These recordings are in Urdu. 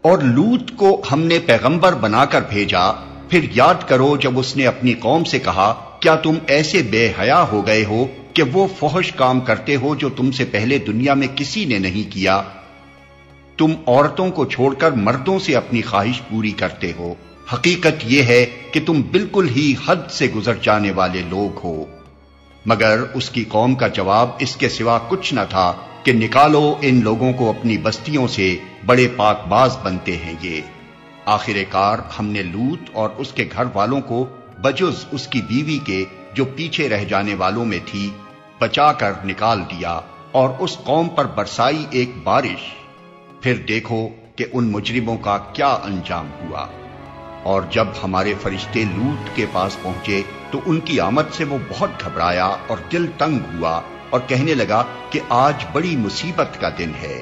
اور لوط کو ہم نے پیغمبر بنا کر بھیجا، پھر یاد کرو جب اس نے اپنی قوم سے کہا، کیا تم ایسے بے حیا ہو گئے ہو کہ وہ فحش کام کرتے ہو جو تم سے پہلے دنیا میں کسی نے نہیں کیا؟ تم عورتوں کو چھوڑ کر مردوں سے اپنی خواہش پوری کرتے ہو۔ حقیقت یہ ہے کہ تم بالکل ہی حد سے گزر جانے والے لوگ ہو۔ مگر اس کی قوم کا جواب اس کے سوا کچھ نہ تھا کہ نکالو ان لوگوں کو اپنی بستیوں سے، بڑے پاک باز بنتے ہیں یہ۔ آخر کار ہم نے لوط اور اس کے گھر والوں کو بجز اس کی بیوی کے جو پیچھے رہ جانے والوں میں تھی بچا کر نکال دیا، اور اس قوم پر برسائی ایک بارش۔ پھر دیکھو کہ ان مجرموں کا کیا انجام ہوا۔ اور جب ہمارے فرشتے لوط کے پاس پہنچے تو ان کی آمد سے وہ بہت گھبرایا اور دل تنگ ہوا، اور کہنے لگا کہ آج بڑی مصیبت کا دن ہے۔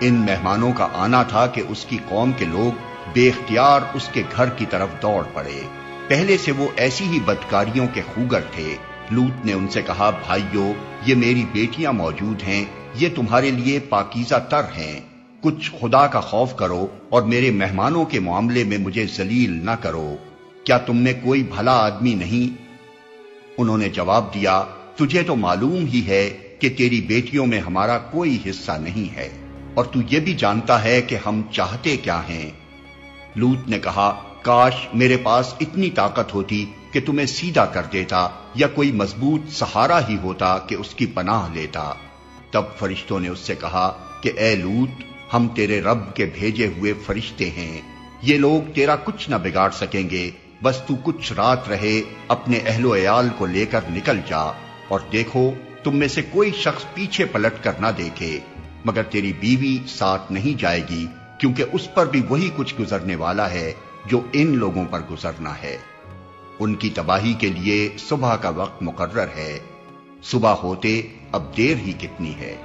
ان مہمانوں کا آنا تھا کہ اس کی قوم کے لوگ بے اختیار اس کے گھر کی طرف دوڑ پڑے۔ پہلے سے وہ ایسی ہی بدکاریوں کے خوگر تھے۔ لوط نے ان سے کہا، بھائیو، یہ میری بیٹیاں موجود ہیں، یہ تمہارے لیے پاکیزہ تر ہیں۔ کچھ خدا کا خوف کرو اور میرے مہمانوں کے معاملے میں مجھے ذلیل نہ کرو۔ کیا تم میں کوئی بھلا آدمی نہیں؟ انہوں نے جواب دیا، تجھے تو معلوم ہی ہے کہ تیری بیٹیوں میں ہمارا کوئی حصہ نہیں ہے، اور تو یہ بھی جانتا ہے کہ ہم چاہتے کیا ہیں۔ لوط نے کہا، کاش میرے پاس اتنی طاقت ہوتی کہ تمہیں سیدھا کر دیتا، یا کوئی مضبوط سہارا ہی ہوتا کہ اس کی پناہ لیتا۔ تب فرشتوں نے اس سے کہا کہ اے لوط، ہم تیرے رب کے بھیجے ہوئے فرشتے ہیں، یہ لوگ تیرا کچھ نہ بگاڑ سکیں گے، بس تو کچھ رات رہے، اپنے اہل و عیال کو لے کر نکل جا، اور دیکھو تم میں سے کوئی شخص پیچھے پلٹ کر نہ دیکھے، مگر تیری بیوی ساتھ نہیں جائے گی، کیونکہ اس پر بھی وہی کچھ گزرنے والا ہے جو ان لوگوں پر گزرنا ہے۔ ان کی تباہی کے لیے صبح کا وقت مقرر ہے، صبح ہوتے اب دیر ہی کتنی ہے۔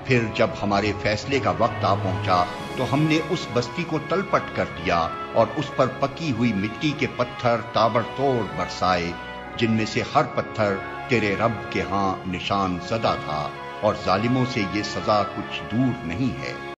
پھر جب ہمارے فیصلے کا وقت آ پہنچا تو ہم نے اس بستی کو تلپٹ کر دیا، اور اس پر پکی ہوئی مٹی کے پتھر تابڑ توڑ برسائے، جن میں سے ہر پتھر تیرے رب کے ہاں نشان زدہ تھا، اور ظالموں سے یہ سزا کچھ دور نہیں ہے۔